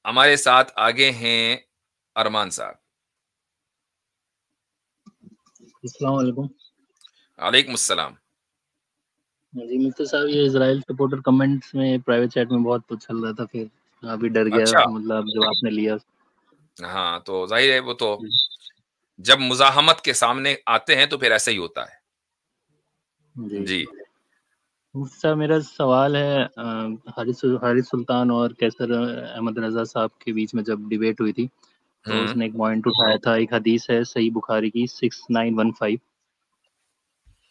ہمارے ساتھ آگے ہیں ارمان صاحب. السلام علیکم. وعلیکم السلام. جی مفتی صاحب، یہ اسرائیل سپورٹر کمنٹس میں پرائیویٹ چیٹ میں بہت کچھ چل رہا تھا، پھر ابھی ڈر گیا اچھا مطلب جو آپ نے لیا. ہاں تو ظاہر ہے وہ تو جب مزاحمت کے سامنے آتے ہیں تو پھر ایسا ہی ہوتا ہے. جی مفتی صاحب، میرا سوال ہے حارث سلطان اور کیسر احمد رضا صاحب کے بیچ میں جب ڈیبیٹ ہوئی تھی تو اس نے ایک پوائنٹ اٹھایا تھا. ایک حدیث ہے صحیح بخاری کی 6915،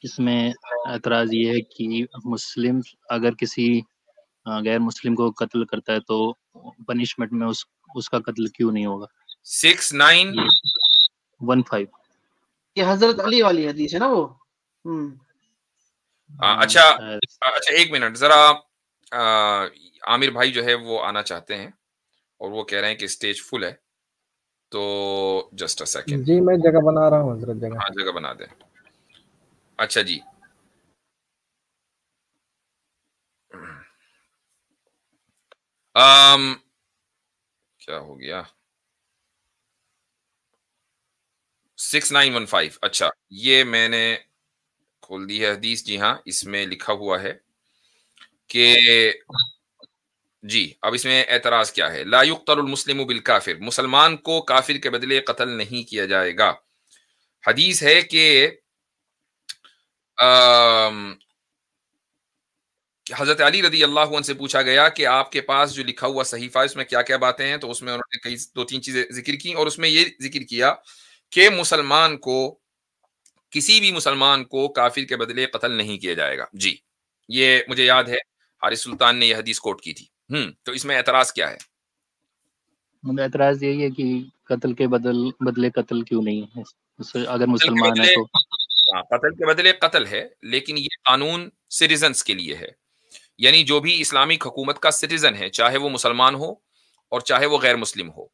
اس میں اعتراض یہ ہے کہ مسلم اگر کسی غیر مسلم کو قتل کرتا ہے تو پنشمنٹ میں اس کا قتل کیوں نہیں ہوگا. 6915 یہ حضرت علی والی حدیث ہے نا وہ. اچھا ایک منٹ ذرا. عامر بھائی جو ہے وہ آنا چاہتے ہیں اور وہ کہہ رہے ہیں کہ اسٹیج فل ہے، تو جسٹ اے سیکنڈ. جی میں جگہ بنا رہا ہوں حضرت، جگہ. ہاں جگہ بنا دیں. اچھا جی کیا ہو گیا 6915. اچھا یہ میں نے کھول دی ہے حدیث. جی ہاں اس میں لکھا ہوا ہے کہ جی اب اس میں اعتراض کیا ہے. لا یقتل المسلم بالکافر، مسلمان کو کافر کے بدلے قتل نہیں کیا جائے گا. حدیث ہے کہ حضرت علی رضی اللہ عنہ سے پوچھا گیا کہ آپ کے پاس جو لکھا ہوا صحیفہ اس میں کیا کیا باتیں ہیں، تو اس میں انہوں نے کئی 2-3 چیزیں ذکر کی اور اس میں یہ ذکر کیا کہ مسلمان کو کسی بھی مسلمان کو کافر کے بدلے قتل نہیں کیا جائے گا. جی یہ مجھے یاد ہے حارث سلطان نے یہ حدیث کوٹ کی تھی. تو اس میں اعتراض کیا ہے؟ اعتراض یہی ہے کہ قتل کے بدلے قتل کیوں نہیں ہے اگر مسلمان ہے تو. قتل کے بدلے قتل ہے، لیکن یہ قانون سٹیزنز کے لیے ہے. یعنی جو بھی اسلامک حکومت کا سٹیزن ہے، چاہے وہ مسلمان ہو اور چاہے وہ غیر مسلم ہو،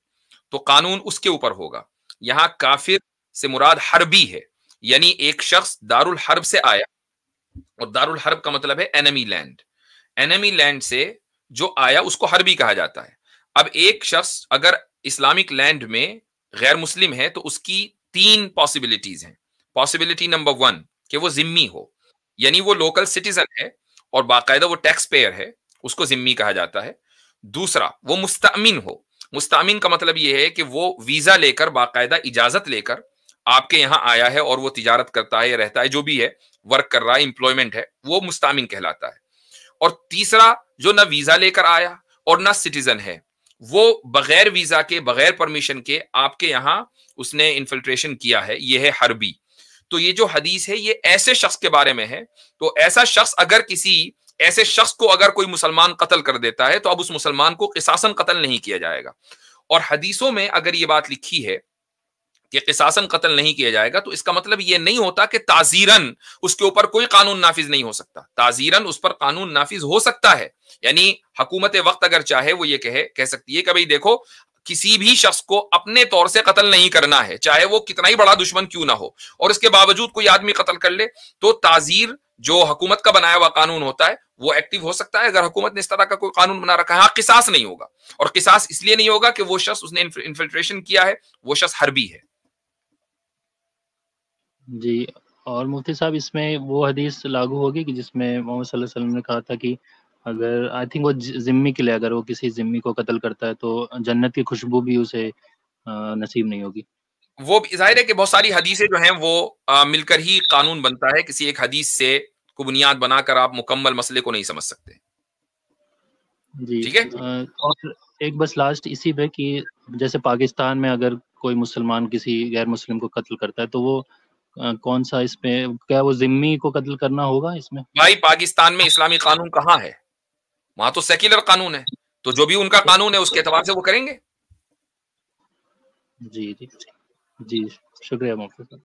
تو قانون اس کے اوپر ہوگا. یہاں کافر سے مراد حربی ہے، یعنی ایک شخص دارالحرب سے آیا، اور دارالحرب کا مطلب ہے انیمی لینڈ. انیمی لینڈ سے جو آیا اس کو حربی کہا جاتا ہے. اب ایک شخص اگر اسلامک لینڈ میں غیر مسلم ہے تو اس کی 3 پاسبلٹیز ہیں. پاسبلٹی نمبر 1 کہ وہ ذمی ہو، یعنی وہ لوکل سٹیزن ہے اور باقاعدہ وہ ٹیکس پیئر ہے، اس کو ذمی کہا جاتا ہے. دوسرا وہ مستأمن ہو. مستأمن کا مطلب یہ ہے کہ وہ ویزا لے کر، باقاعدہ اجازت لے کر آپ کے یہاں آیا ہے اور وہ تجارت کرتا ہے، رہتا ہے، جو بھی ہے، ورک کر رہا ہے، امپلائمنٹ ہے، وہ مستأمن کہلاتا ہے. اور تیسرا جو نہ ویزا لے کر آیا اور نہ سٹیزن ہے، وہ بغیر ویزا کے، بغیر پرمیشن کے آپ کے یہاں اس نے انفلٹریشن کیا ہے، یہ ہے حربی. تو یہ جو حدیث ہے یہ ایسے شخص کے بارے میں ہے. تو ایسا شخص اگر کسی ایسے شخص کو اگر کوئی مسلمان قتل کر دیتا ہے تو اب اس مسلمان کو قصاصاً قتل نہیں کیا جائے گا. اور حدیثوں میں اگر یہ بات لکھی ہے کہ قصاصاً قتل نہیں کیا جائے گا تو اس کا مطلب یہ نہیں ہوتا کہ تعزیراً اس کے اوپر کوئی قانون نافذ نہیں ہو سکتا. تعزیراً اس پر قانون نافذ ہو سکتا ہے. یعنی حکومت وقت اگر چاہے وہ یہ کہہ سکتی ہے کہ بھئی دیکھو کسی بھی شخص کو اپنے طور سے قتل نہیں کرنا ہے، چاہے وہ کتنا ہی بڑا دشمن کیوں نہ ہو، اور اس کے باوجود کوئی آدمی قتل کر لے تو تعزیر جو حکومت کا بنایا ہوا قانون ہوتا ہے وہ ایکٹیو ہو سکتا ہے. اگر حکومت نے اس طرح کا کوئی قانون بنا رکھا ہے، ہاں قصاص نہیں ہوگا. اور قصاص اس لیے نہیں ہوگا کہ وہ شخص اس نے انفلٹریشن کیا ہے، وہ شخص حربی ہے. جی اور مفتی صاحب اس میں وہ حدیث لاگو ہوگی کہ جس میں محمد صلی اللہ علیہ وسلم نے کہا تھا کہ اگر آئی تھنک وہ ذمی کے لیے اگر وہ کسی ذمی کو قتل کرتا ہے تو جنت کی خوشبو بھی اسے نصیب نہیں ہوگی. وہ ظاہر ہے کہ بہت ساری حدیثیں جو ہیں وہ مل کر ہی قانون بنتا ہے. کسی ایک حدیث سے کو بنیاد بنا کر آپ مکمل مسئلے کو نہیں سمجھ سکتے. جی ٹھیک ہے. اور ایک بس لاسٹ اسی پہ کہ جیسے پاکستان میں اگر کوئی مسلمان کسی غیر مسلم کو قتل کرتا ہے تو وہ کون سا اس میں کیا وہ ذمی کو قتل کرنا ہوگا اس میں؟ بھائی پاکستان میں اسلامی قانون کہاں ہے؟ وہاں تو سیکولر قانون ہے، تو جو بھی ان کا قانون ہے اس کے اعتبار سے وہ کریں گے. جی جی جی شکریہ مفتی صاحب.